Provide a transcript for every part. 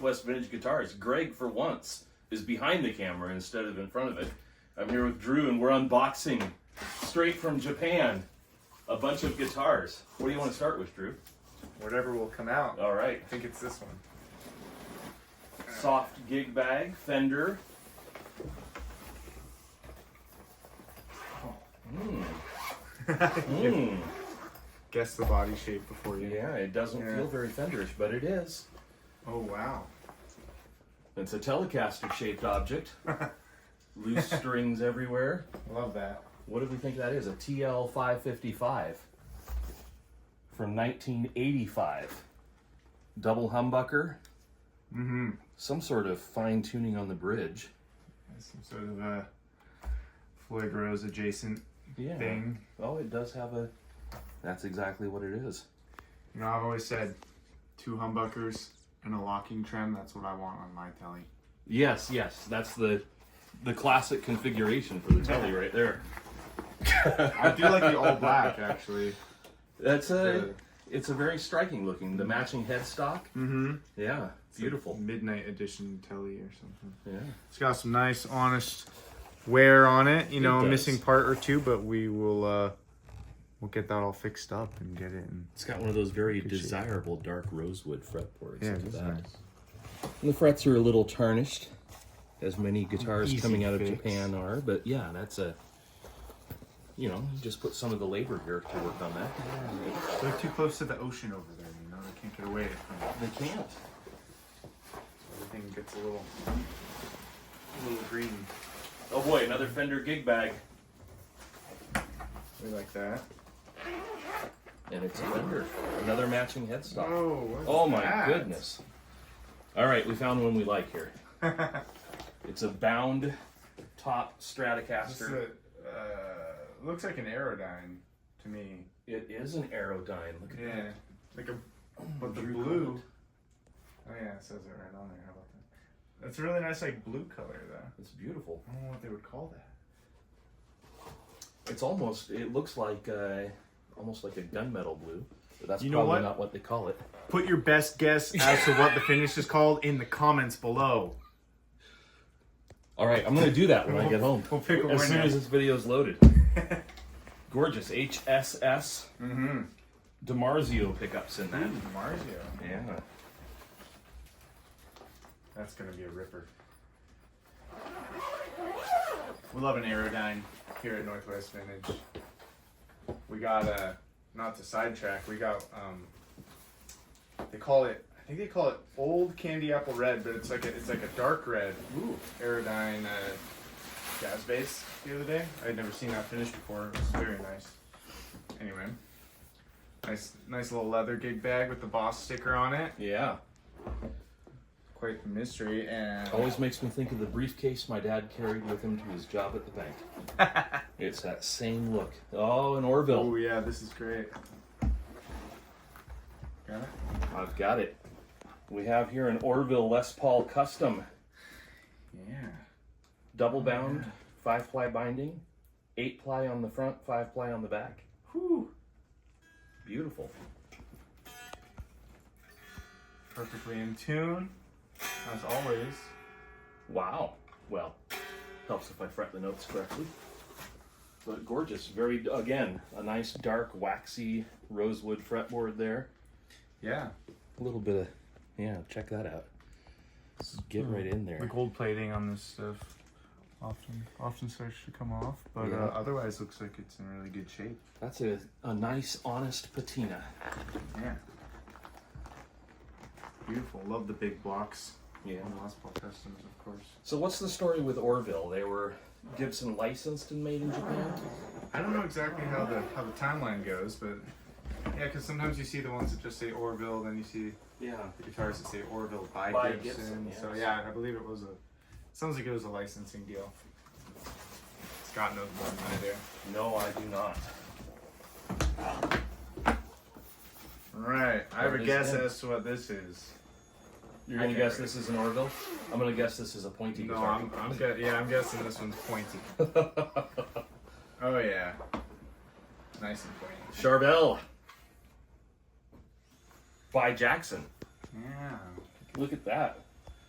West Vintage Guitars. Greg, for once, is behind the camera instead of in front of it. I'm here with Drew, and we're unboxing, straight from Japan, a bunch of guitars. What do you want to start with, Drew? Whatever will come out. All right. I think it's this one. Soft gig bag, Fender. Guess the body shape before you. Yeah, it doesn't feel very Fenderish, but it is. Oh, wow. It's a Telecaster-shaped object. Loose strings everywhere. Love that. What do we think that is? A TL 555 from 1985. Double humbucker. Mm-hmm. Some sort of fine-tuning on the bridge. Some sort of a Floyd Rose adjacent thing. Oh, it does have a... That's exactly what it is. You know, I've always said 2 humbuckers and a locking trem. That's what I want on my telly. Yes, yes. That's the classic configuration for the telly right there. I do like the all black, actually. That's it's a very striking looking. The matching headstock. Mm-hmm. Yeah, it's beautiful. Like midnight edition telly or something. Yeah. It's got some nice, honest wear on it. You know, a does. missing part or two, but we will we'll get that all fixed up and get it. It's got one of those very desirable dark rosewood fretboards. Yeah, Look at it's that. nice. And the frets are a little tarnished, as many guitars Easy coming out of fix. Japan are. But yeah, that's a, you know, you just put some of the labor here to work on that. They're too close to the ocean over there, you know, they can't get away from it. They can't. Everything gets a little green. Oh boy, another Fender gig bag. We like that. And it's a Fender. Another matching headstock. Oh, Oh my goodness. All right, we found one we like here. goodness. It's a bound top Stratocaster. Looks like an Aerodyne to me. It is an Aerodyne. Look at Yeah. that. Like a, but the Drew blue. comment. Oh yeah, it says it right on there. How about that? That's a really nice like blue color though. It's beautiful. I don't know what they would call that. It's almost, it looks like almost like a gunmetal blue. But that's You know probably what? not what they call it. Put your best guess as to what the finish is called in the comments below. All right, I'm going to do that when I get home. We'll pick a as soon winner. as this video's loaded. Gorgeous HSS Mm-hmm. DiMarzio pickups in that. Marzio. Yeah. That's gonna be a ripper. We love an Aerodyne here at Northwest Vintage. We got not to sidetrack, we got they call it, I think they call it Old Candy Apple Red, but it's like a dark red. Ooh. Aerodyne jazz bass the other day. I had never seen that finish before. It was very nice. Anyway, nice little leather gig bag with the Boss sticker on it. Yeah. Quite the mystery, and Always makes me think of the briefcase my dad carried with him to his job at the bank. It's that same look. Oh, an Orville. oh yeah, this is great. Got it? I've got it. We have here an Orville Les Paul Custom. Yeah. Double bound, 5-ply binding, 8-ply on the front, 5-ply on the back. Whew. Beautiful. Perfectly in tune, as always. Wow. Well, helps if I fret the notes correctly. But gorgeous. Very, again, a nice dark waxy rosewood fretboard there. Yeah. A little bit of, yeah, check that out. Get right in there. The gold plating on this stuff often starts to come off, but Yeah. otherwise looks like it's in really good shape. That's a nice, honest patina. Yeah. Beautiful. Love the big blocks. Yeah. On the Les Paul Customs, of course. So what's the story with Orville? They were Gibson licensed and made in Japan? I don't know exactly how the timeline goes, but yeah, because sometimes you see the ones that just say Orville, then you see Yeah. the guitars that say Orville by Gibson. Gibson, So yes. yeah, I believe it was sounds like it was a licensing deal. Scott knows more than I do. No, I do not. Right, I have What a is guess it? as to what this is. You're gonna I guess can't this is an Orville? I'm gonna guess this is a pointy No, guitar. I'm guessing this one's pointy. Oh yeah, nice and pointy. Charvel by Jackson. Yeah. Look at that.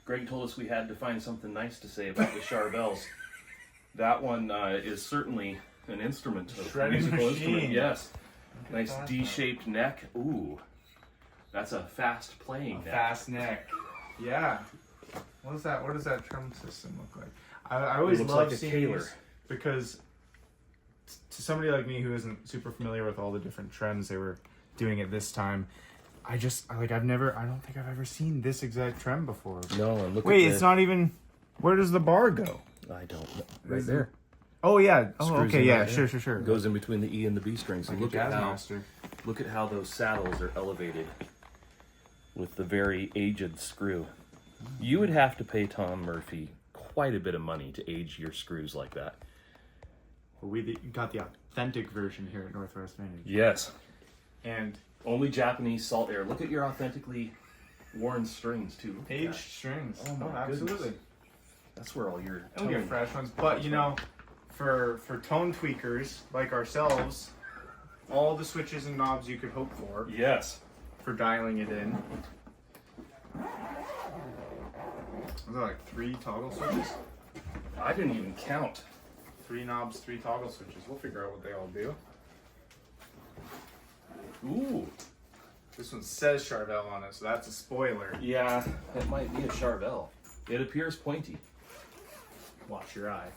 Greg told us we had to find something nice to say about the Charvels. That one is certainly an instrument, a Shredding musical machine. instrument. Yes. Look Nice at that, D-shaped neck. Ooh, that's a fast playing neck. Fast neck. Yeah. What does that drum system look like? I always looks love like a seeing Kaler. these because to somebody like me who isn't super familiar with all the different trends they were doing at this time, I don't think I've ever seen this exact trend before. No, and look Wait, at it's not even. Where does the bar go? I don't know. Right there. Oh yeah. Oh Screws okay. in Yeah. right there. Sure. It goes in between the E and the B strings. Like And a look at jazz how master. look at how those saddles are elevated with the very aged screw. You would have to pay Tom Murphy quite a bit of money to age your screws like that. We got the authentic version here at Northwest Vintage. Yes. And Only Japanese salt air. Look at your authentically worn strings too. Look at aged that. strings. Oh my absolutely. goodness. That's where all your And we get fresh ones, but you know, for tone tweakers like ourselves, all the switches and knobs you could hope for Yes. for dialing it in. Was there like 3 toggle switches? I didn't even count. 3 knobs, 3 toggle switches. We'll figure out what they all do. Ooh. This one says Charvel on it, so that's a spoiler. Yeah, it might be a Charvel. It appears pointy. Watch your eye.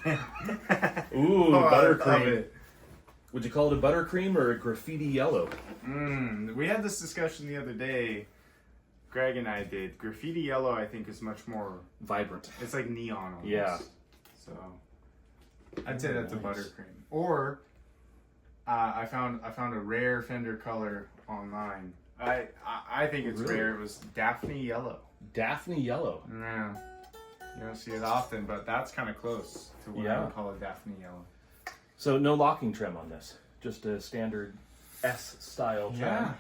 Ooh, Oh, I love buttercream. it. Would you call it a buttercream or a graffiti yellow? We had this discussion the other day. Greg and I did. Graffiti yellow, I think, is much more. Vibrant. It's like neon almost. Yeah. So I'd say that's a Nice. buttercream. Or I found a rare Fender color online. I think it's Really? rare. It was Daphne yellow. Daphne yellow. Yeah. You don't see it often, but that's kind of close to what I Yeah. would call a Daphne yellow. So no locking trim on this. Just a standard S style trim. Yeah.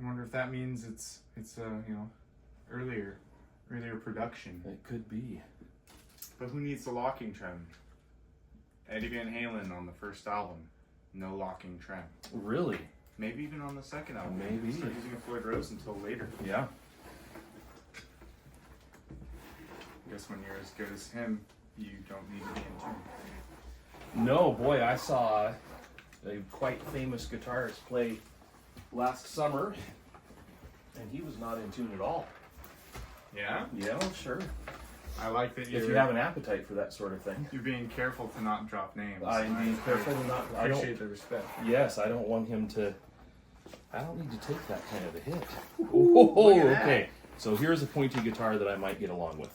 I wonder if that means it's earlier production. It could be. But who needs the locking trim? Eddie Van Halen on the first album, no locking trim. Really? Maybe even on the second album. Maybe. They started using a Floyd Rose until later. Yeah. I guess when you're as good as him, you don't need to be in tune. No, boy, I saw a quite famous guitarist play last summer, and he was not in tune at all. Yeah? Yeah, sure. I like that If you have an appetite for that sort of thing. you're being careful to not drop names. I'm being careful to not. I appreciate don't. the respect. Yes, I don't want him to. I don't need to take that kind of a hit. Ooh, look at that. Okay. So here's a pointy guitar that I might get along with,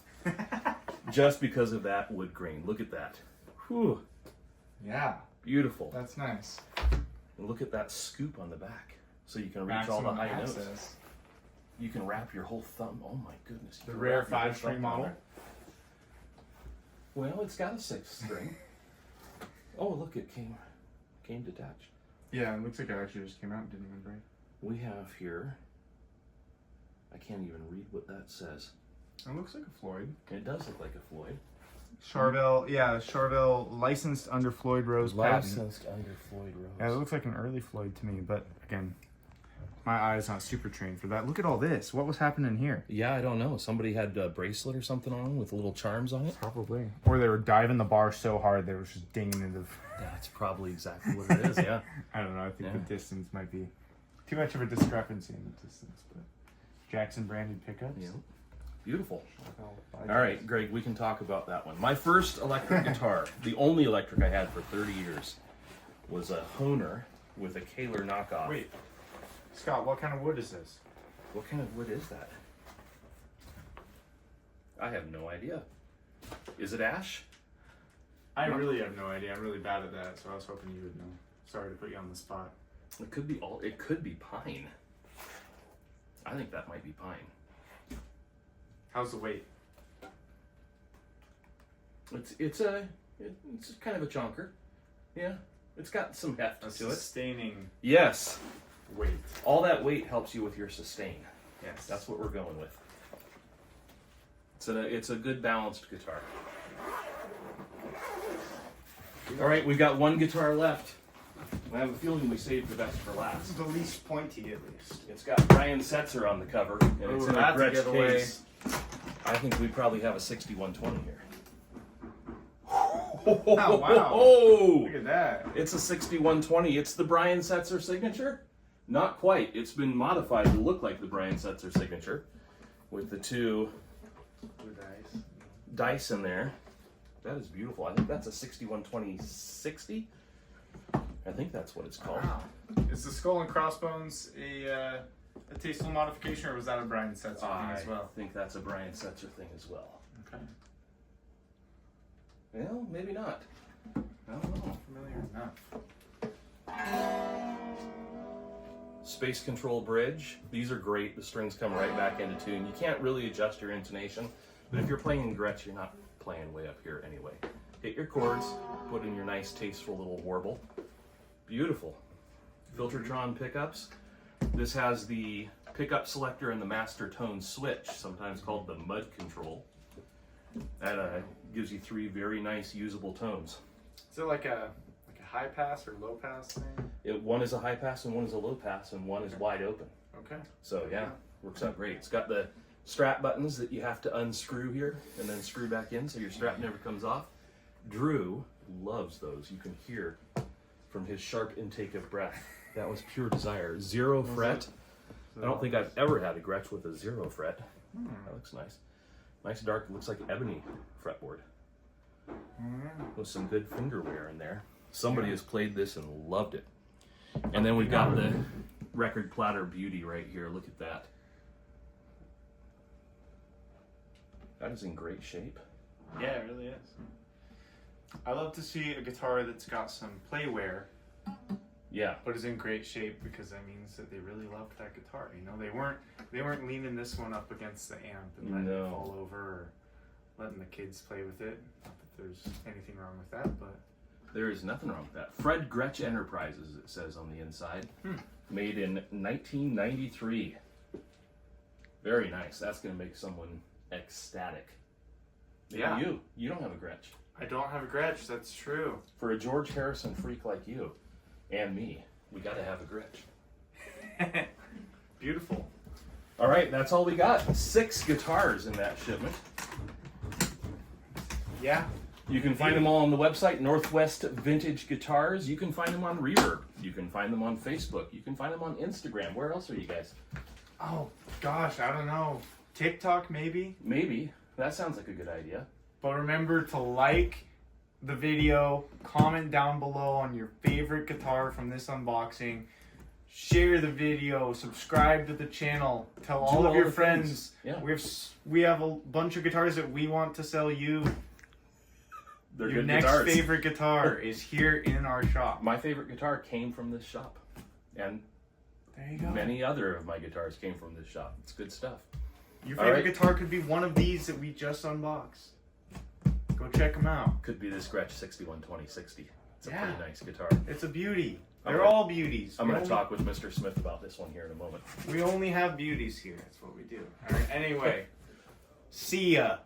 just because of that wood grain. Look at that. Whew. Yeah, Beautiful. that's nice. And look at that scoop on the back, so you can reach all the Maximum high notes. access. You can wrap your whole thumb. Oh my goodness. You The can rare wrap your whole 5-string thumb model. on there. Well, it's got a 6th string. Oh, look, it came detached. Yeah, it looks like it actually just came out and didn't even break. We have here. I can't even read what that says. It looks like a Floyd. It does look like a Floyd. Charvel licensed under Floyd Rose patent. Licensed under Floyd Rose. Yeah, it looks like an early Floyd to me, but again, my eye's not super trained for that. Look at all this. What was happening here? Yeah, I don't know. Somebody had a bracelet or something on with little charms on it. Probably. Or they were diving the bar so hard they were just dinging into. That's probably exactly what it is. Yeah. I don't know. I think Yeah. the distance might be too much of a discrepancy in the distance, but Jackson branded pickups. Yeah. Beautiful. Charvel, All right, Greg, we can talk about that one. My first electric guitar, the only electric I had for 30 years, was a Hohner with a Kaler knockoff. Wait, Scott, what kind of wood is this? What kind of wood is that? I have no idea. Is it ash? I really have no idea. I'm really bad at that, so I was hoping you would know. Sorry to put you on the spot. It could be all. It could be pine. I think that might be pine. How's the weight? It's kind of a chonker. Yeah, it's got some heft A to it. sustaining Yes, weight. all that weight helps you with your sustain. Yes. That's what we're going with. It's a good balanced guitar. All right, we've got one guitar left. I have a feeling we saved the best for last. The least pointy, at least. It's got Brian Setzer on the cover, and it's Ooh, in a that's a Gretsch giveaway. case. I think we probably have a 6120 here. Oh, wow. Oh, Look at that. it's a 6120. It's the Brian Setzer signature? Not quite. It's been modified to look like the Brian Setzer signature with the two Blue dice. dice in there. That is beautiful. I think that's a 6120-60. I think that's what it's called. Wow. Is the skull and crossbones a tasteful modification, or was that a Brian Setzer thing I as well? think that's a Brian Setzer thing as well. Okay. Well, maybe not. I don't know. Familiar enough. Space control bridge. These are great. The strings come right back into tune. You can't really adjust your intonation, but if you're playing in Gretsch, you're not playing way up here anyway. Hit your chords, put in your nice, tasteful little warble. Beautiful. Filtertron pickups. This has the pickup selector and the master tone switch, sometimes called the mud control. That gives you three very nice usable tones. Is it like a high pass or low pass thing? One is a high pass and one is a low pass and one is wide open. Okay. So yeah, works out great. It's got the strap buttons that you have to unscrew here and then screw back in so your strap never comes off. Drew loves those. You can hear from his sharp intake of breath. That was pure desire. 0 fret. I don't think I've ever had a Gretsch with a 0 fret. That looks nice. Nice dark, looks like ebony fretboard. With some good finger wear in there. Somebody has played this and loved it. And then we've got the record platter beauty right here. Look at that. That is in great shape. Yeah, it really is. I love to see a guitar that's got some play wear, Yeah. but is in great shape, because that means that they really loved that guitar. You know, they weren't leaning this one up against the amp and letting it fall over, or letting the kids play with it. Not that there's anything wrong with that, but There is nothing wrong with that. Fred Gretsch Enterprises, it says on the inside. Made in 1993. Very nice. That's going to make someone ecstatic. Maybe Yeah. You don't have a Gretsch. I don't have a Gretsch. That's true. For a George Harrison freak like you and me, we got to have a Gretsch. Beautiful. All right, that's all we got. 6 guitars in that shipment. Yeah. You can find them all on the website, Northwest Vintage Guitars. You can find them on Reverb. You can find them on Facebook. You can find them on Instagram. Where else are you guys? Oh, gosh, I don't know. TikTok, maybe? Maybe. That sounds like a good idea. But remember to like the video, comment down below on your favorite guitar from this unboxing, share the video, subscribe to the channel, tell all of your friends. Yeah. We have a bunch of guitars that we want to sell you. They're Your good next guitars. favorite guitar is here in our shop. My favorite guitar came from this shop. And There you go. many other of my guitars came from this shop. It's good stuff. Your All favorite right. guitar could be one of these that we just unboxed. Go check them out. Could be this Gretsch 612060. It's a Yeah. pretty nice guitar. It's a beauty. I'm They're gonna- all beauties. I'm We going to only- talk with Mr. Smith about this one here in a moment. We only have beauties here. That's what we do. All right. Anyway, see ya.